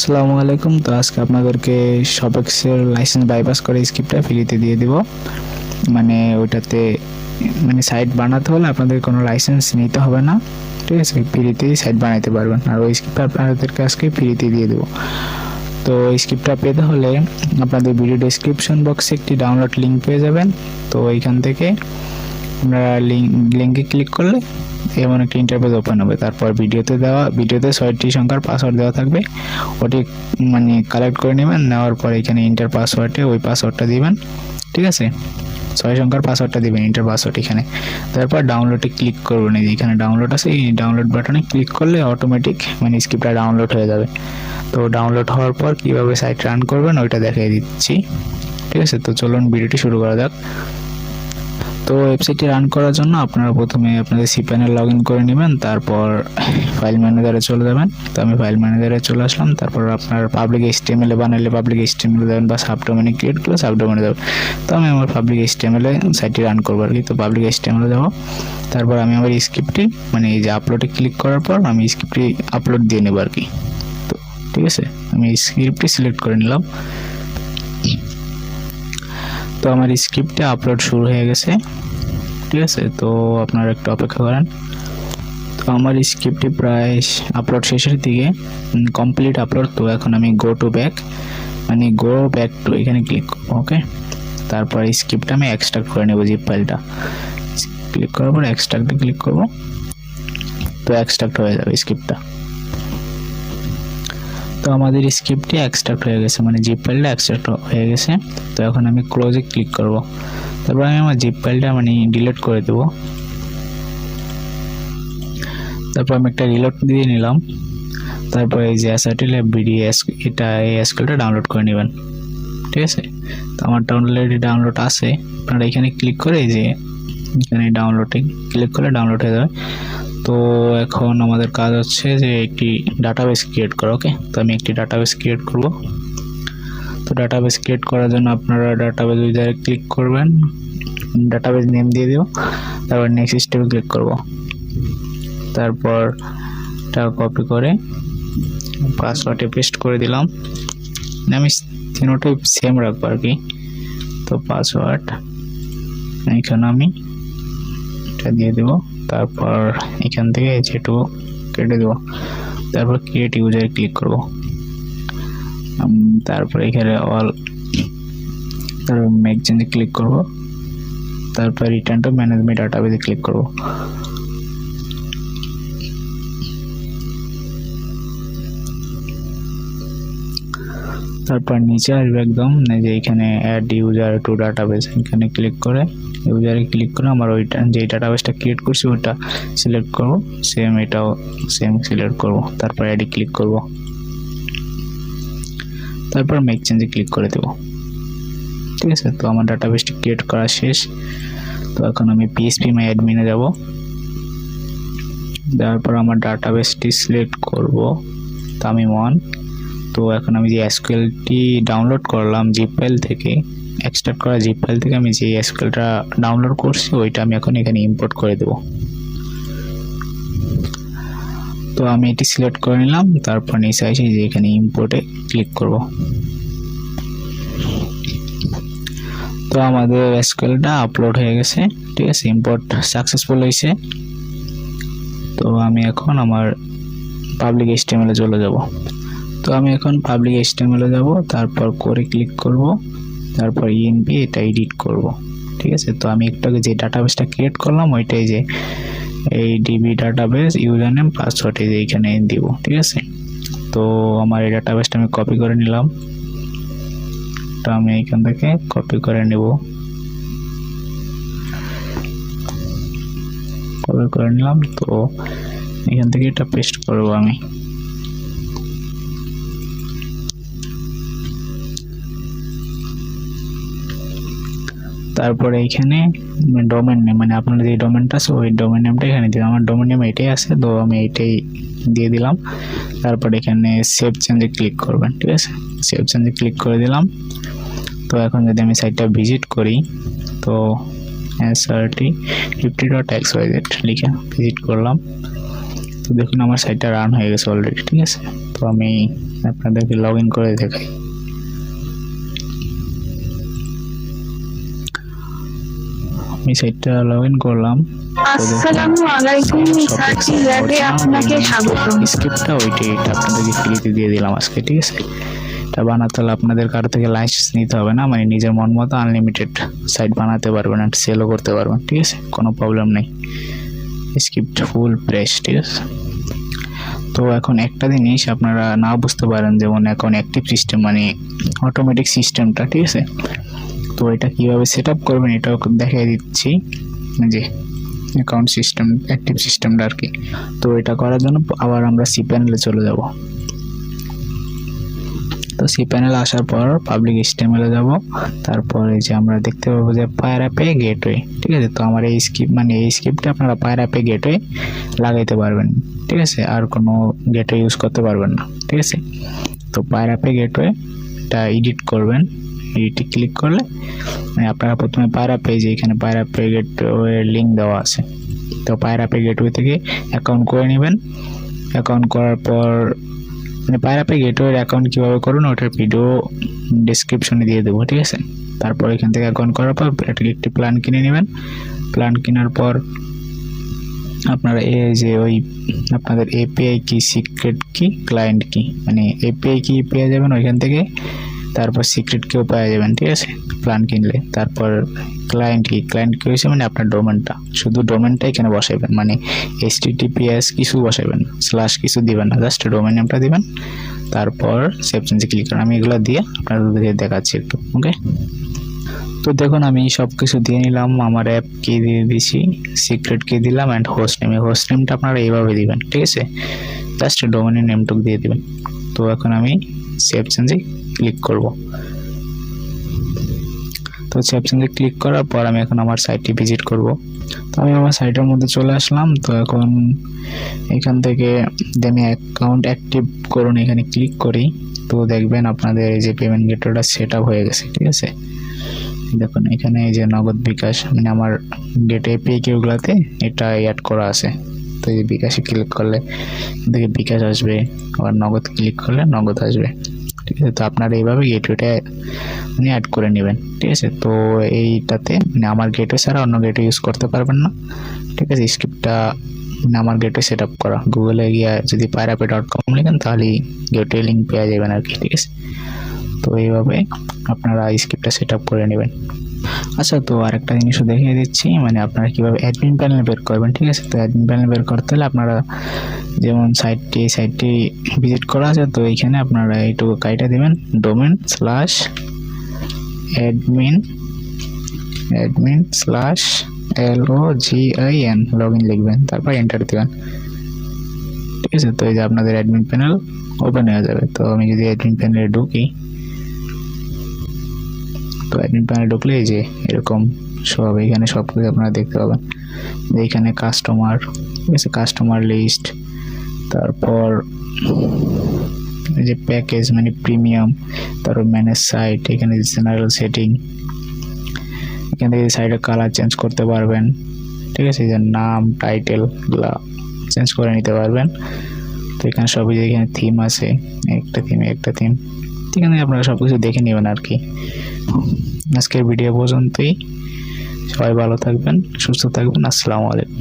আসসালামু আলাইকুম। তো আজকে আপনাদেরকে শপেক্সের লাইসেন্স বাইপাস করে স্ক্রিপ্টটা ফ্রিতে দিয়ে দিব। মানে ওইটাতে সাইট বানাতে হলে আপনাদের কোনো লাইসেন্স নিতে হবে না, ঠিক আছে? ফ্রিতেই সাইট বানাতে পারবেন। আর ওই স্ক্রিপ্টটা আপনাদেরকে আজকে ফ্রিতে দিয়ে দেবো। তো এই স্ক্রিপ্টটা পেতে হলে আপনাদের ভিডিও ডেসক্রিপশন বক্সে একটি ডাউনলোড লিঙ্ক পেয়ে যাবেন। তো এইখান থেকে আপনারা লিঙ্কে ক্লিক করলে এমন একটা ইন্টারফেস ওপেন হবে। তারপর ভিডিওতে 6টি সংখ্যার পাসওয়ার্ড দেওয়া থাকবে, ওটি কালেক্ট করে নেবেন। নেওয়ার পর এখানে ইন্টার পাসওয়ার্ডে ওই পাসওয়ার্ডটা দিবেন, ঠিক আছে? 6 সংখ্যার পাসওয়ার্ডটা দিবেন, ইন্টার পাসওয়ার্ড এখানে। তারপর ডাউনলোডে ক্লিক করবেন। এই যে এখানে ডাউনলোড আছে, এই ডাউনলোড বাটনে ক্লিক করলে অটোমেটিক স্ক্রিপ্টটা ডাউনলোড হয়ে যাবে। তো ডাউনলোড হওয়ার পর কিভাবে সাইট রান করবেন ওইটা দেখিয়ে দিচ্ছি, ঠিক আছে? তো চলুন ভিডিওটি শুরু করা যাক। তো ওয়েবসাইটটি রান করার জন্য আপনারা প্রথমে আপনাদের সিপ্যানে লগ ইন করে নেবেন, তারপর ফাইল ম্যানেজারে চলে যাবেন। তো আমি ফাইল ম্যানেজারে চলে আসলাম। তারপর আপনার পাবলিক HTML বানালে পাবলিক HTML দেবেন, বা সাবডোমেনে ক্রিয়েট করলে সাবডোমেনে দেবেন। তো আমি আমার পাবলিক HTML সাইটটি রান করবো আর কি। তো পাবলিক HTML যাবো। তারপর আমি আমার স্ক্রিপ্টটি এই যে আপলোডে ক্লিক করার পর আমি স্ক্রিপ্টটি আপলোড দিয়ে নেবো আর কি। তো ঠিক আছে, আমি স্ক্রিপ্টটি সিলেক্ট করে নিলাম। তো আমার স্ক্রিপ্টে আপলোড শুরু হয়ে গেছে, ঠিক আছে? তো আপনারা একটু অপেক্ষা করেন। তো আমার স্ক্রিপ্টটি প্রায় আপলোড শেষের দিকে, কমপ্লিট আপলোড। তো এখন আমি গো ব্যাক টু এখানে ক্লিক করবো, ওকে? তারপর স্ক্রিপ্টটা আমি এক্সট্রাক্ট করে নেব, জিপ ফাইলটা ক্লিক করার পর এক্সট্রাক্টে ক্লিক করব। তো এক্সট্রাক্ট হয়ে যাবে স্ক্রিপ্টটা। তো আমাদের স্ক্রিপ্টটি এক্সট্রাক্ট হয়ে গেছে, জিপ ফাইলটা এক্সট্রাক্ট হয়ে গেছে। তো এখন আমি ক্লোজে ক্লিক করব। তারপর আমি আমার জিপ ফাইলটা ডিলিট করে দেব। তারপর আমি একটা রিলোড দিয়ে নিলাম। তারপর এই যে AssertLabVDS এই এসকিউএলটা ডাউনলোড করে নেবেন, ঠিক আছে? তো আমার ডাউনলোড আছে। আপনারা এখানে ক্লিক করে এই যে এখানে ডাউনলোডে ক্লিক করলে ডাউনলোড হয়ে যাবে। তো এখন আমাদের কাজ হচ্ছে যে একটি ডাটাবেস ক্রিয়েট করা, ওকে? তো আমি একটি ডাটাবেস ক্রিয়েট করব। তো ডাটাবেস ক্রিয়েট করার জন্য আপনারা ডাটাবেস উইজারে ক্লিক করবেন, ডাটাবেস নেম দিয়ে দেব। তারপর নেক্সট স্টেপে ক্লিক করব। তারপর এটা কপি করে পাসওয়ার্ডে পেস্ট করে দিলাম। আমি তিনটাই সেম রাখবো আর কি। তো পাসওয়ার্ড এখানে আমি এটা দিয়ে দেব। তারপর এখান থেকে যেটুকু কেটে দেব। তারপর ক্রিয়েট ইউজারে ক্লিক করব। তারপর এখানে অল, তারপর মেক চেঞ্জে ক্লিক করব। তারপর রিটার্ন টু ম্যানেজমেন্ট ডাটাবেসে ক্লিক করব। তারপর নিচে আসবে একদম, যে এখানে অ্যাড ইউজার টু ডাটাবেস, এখানে ক্লিক করে ইউজারে ক্লিক করে আমার ওইটা যে ডাটাবেসটা ক্রিয়েট করছি ওটা সিলেক্ট করব। এটাও সেম সিলেক্ট করব। তারপর অ্যাডে ক্লিক করব। তারপর মেক চেঞ্জে ক্লিক করে দেব, ঠিক আছে? তো আমার ডাটাবেসটি ক্রিয়েট করা শেষ। তো এখন আমি PHPMyAdmin যাব। তারপর আমার ডাটাবেসটি সিলেক্ট করব, তো আমি 1। তো এখন আমি যে এসকিউএলটি ডাউনলোড করলাম জিপ ফাইল থেকে, এক্সট্রাক্ট করা জিপ ফাইল থেকে আমি যে এসকিউএলটা ডাউনলোড করছি ওইটা আমি এখন এখানে ইম্পোর্ট করে দেব। তো আমি এটি সিলেক্ট করে নিলাম। তারপর নিচে এসে যে এখানে ইম্পোর্টে ক্লিক করব। তো আমাদের এসকিউএলটা আপলোড হয়ে গেছে, ঠিক আছে? ইম্পোর্ট সাকসেসফুল হয়েছে। তো আমি এখন আমার পাবলিক HTML এ চলে যাব। তো আমি এখন পাবলিক HTML এ যাব। তারপর করে ক্লিক করব। তারপর env এটা এডিট করব, ঠিক আছে? তো আমি একটু আগে যে ডাটাবেসটা ক্রিয়েট করলাম ওইটাই যে এই DB database user name password এই যে এখানে দিব, ঠিক আছে? তো আমার এই ডাটাবেসটা আমি কপি করে নিলাম। তো আমি এখান থেকে কপি করে নেব, কপি করে নিলাম। তো এখান থেকে এটা পেস্ট করব আমি। তারপরে এইখানে ডোমেন নেম, আপনার যে ডোমেনটা আছে ওই ডোমেন নেমটা এখানে দিলাম। আমার ডোমেন নেম এটাই আছে, তো আমি এটাই দিয়ে দিলাম। তারপর এখানে সেভ চেঞ্জে ক্লিক করবেন, ঠিক আছে? সেভ চেঞ্জে ক্লিক করে দিলাম। তো এখন যদি আমি সাইটটা ভিজিট করি, তো AssertLabVDS50.xyz লিখে ভিজিট করলাম। তো দেখুন আমার সাইটটা রান হয়ে গেছে অলরেডি, ঠিক আছে? তো আমি আপনাদেরকে লগ ইন করে দেখাই। আমি সাইটটা লগ ইন করলাম। আসসালামু আলাইকুম, সার্চি ল্যাবে আপনাকে স্বাগতম। স্ক্রিপ্টটা এটা আপনাদেরকে ফ্রিতে দিয়ে দিলাম আজকে, ঠিক আছে? এটা বানাতে হলে আপনাদের কারো থেকে লাইসেন্স নিতে হবে না, মানে নিজের মন মতো আনলিমিটেড সাইট বানাতে পারবেন আর সেলও করতে পারবেন, ঠিক আছে? কোনো প্রবলেম নেই। স্ক্রিপ্ট ফুল ফ্রেশ, ঠিক আছে? তো এখন একটা জিনিস আপনারা না বুঝতে পারেন, যেমন এখন অ্যাক্টিভ সিস্টেম মানে অটোমেটিক সিস্টেমটা, ঠিক আছে? তো এটা কিভাবে সেট আপ করবেন এটাও দেখিয়ে দিচ্ছি, যে অ্যাকাউন্ট সিস্টেম অ্যাক্টিভ সিস্টেমটা আর কি। তো এটা করার জন্য আবার আমরা সি প্যানেলে চলে যাব। তো সি প্যানেলে আসার পর পাবলিক HTML-এ যাব। তারপরে যে আমরা দেখতে পাবো যে ফায়ার অ্যাপে গেটওয়ে, ঠিক আছে? তো আমার এই স্ক্রিপ্টে আপনারা ফায়ার অ্যাপে গেটওয়ে লাগাইতে পারবেন, ঠিক আছে? আর কোনো গেটওয়ে ইউজ করতে পারবেন না, ঠিক আছে? তো ফায়ার অ্যাপে গেটওয়েটা এডিট করবেন। এডিটে ক্লিক করলে মানে আপনারা প্রথমে ফায়ার অ্যাপে, যে এখানে ফায়ার অ্যাপে গেটওয়ে লিঙ্ক দেওয়া আছে, তো ফায়ার অ্যাপে গেটওয়ে থেকে অ্যাকাউন্ট করে নেবেন। অ্যাকাউন্ট করার পর মানে ফায়ার অ্যাপে গেটওয়ের অ্যাকাউন্ট কীভাবে করুন ওটার ভিডিও ডেসক্রিপশনে দিয়ে দেবো, ঠিক আছে? তারপর এখান থেকে অ্যাকাউন্ট করার পর একটি প্ল্যান কিনে নেবেন। প্ল্যান কেনার পর আপনারা এই যে ওই আপনাদের এপিআই কি, সিক্রেট কি, ক্লায়েন্ট কি, মানে এপিআই কি পেয়ে যাবেন ওইখান থেকে, তারপর সিক্রেট কিও পেয়ে যাবেন, ঠিক আছে? প্ল্যান কিনলে। তারপর ক্লায়েন্ট কি হয়েছে মানে আপনার ডোমেনটা, শুধু ডোমেনটা এখানে বসাইবেন, মানে HTTPS কিছু বসাইবেন, স্ল্যাশ কিছু দিবেন না, জাস্ট ডোমেন নেমটা দিবেন। তারপর সেভ চেঞ্জে ক্লিক করুন। আমি এগুলো দিয়ে আপনাদেরকে দেখাচ্ছি একটু, ওকে? তো দেখুন আমি সব কিছু দিয়ে নিলাম, আমার অ্যাপ কি দিয়ে দিছি, সিক্রেট কি দিলাম অ্যান্ড হোস্ট নেম। হোস্ট নেমটা আপনারা এইভাবে দিবেন, ঠিক আছে? জাস্ট ডোমেনের নেমটুকু দিয়ে দিবেন। তো এখন আমি সেভ চেঞ্জে ক্লিক করব। তো সেভ চেঞ্জে ক্লিক করার পর আমি এখন আমার সাইটটি ভিজিট করব। তো আমি আমার সাইটের মধ্যে চলে আসলাম। তো এখন এখান থেকে আমি অ্যাকাউন্ট অ্যাক্টিভ করুন এখানে ক্লিক করি। তো দেখবেন আপনাদের এই যে পেমেন্ট গেটওয়েটা সেট আপ হয়ে গেছে, ঠিক আছে? দেখুন এখানে এই যে নগদ বিকাশ মানে আমার গেটওয়ে এপিআই কিগুলোতে এটা অ্যাড করা আছে। তো এই বিকাশে ক্লিক করলে দেখে বিকাশ আসবে, আবার নগদ ক্লিক করলে নগদ আসবে, ঠিক আছে? তো আপনারা এইভাবে গেটওয়েটা মানে অ্যাড করে নেবেন, ঠিক আছে? তো এইটাতে মানে আমার গেটওয়ে ছাড়া অন্য গেটওয়ে ইউজ করতে পারবেন না, ঠিক আছে? স্ক্রিপ্টটা মানে আমার গেটওয়ে সেট আপ করা, গুগলে গিয়ে যদি pirape.com লিখেন তাহলেই গেটওয়ে লিঙ্ক পেয়ে যাবেন আর কি, ঠিক আছে? তো এইভাবে আপনারা স্ক্রিপ্টটা সেট আপ করে নেবেন। আচ্ছা, তো আরেকটা জিনিসও দেখিয়ে দিচ্ছি, মানে আপনারা কিভাবে অ্যাডমিন প্যানেল বের করবেন, ঠিক আছে? তো অ্যাডমিন প্যানেল বের করতে হলে আপনারা যেমন সাইটটি ভিজিট করা আছে, তো এইখানে আপনারা এইটুকু কাইটা দিবেন, domain slash admin slash LOGIN login লিখবেন, তারপর এন্টার দিবেন, ঠিক আছে? তো এই যে আপনাদের অ্যাডমিন প্যানেল ওপেন হয়ে যাবে। তো আমি যদি অ্যাডমিন প্যানেলে ঢুকি, তো অ্যাডমিন প্যানেলে ঢুকলে এই যে এরকম সব এখানে সব কিছু আপনারা দেখতে পাবেন। এইখানে কাস্টমার, ঠিক আছে? কাস্টমার লিস্ট, তারপর এই যে প্যাকেজ মানে প্রিমিয়াম, তারপর ম্যানেজ সাইট, এখানে জেনারেল সেটিং, এখান থেকে সাইটের কালার চেঞ্জ করতে পারবেন, ঠিক আছে? যে নাম টাইটেল গুলা চেঞ্জ করে নিতে পারবেন। তো এখানে সবই এখানে থিম আছে, একটা থিম, ঠিক আছে? আপনারা সব কিছু দেখে নেবেন আর কি। আজকের ভিডিও পর্যন্তই, সবাই ভালো থাকবেন, সুস্থ থাকবেন, আসসালামু আলাইকুম।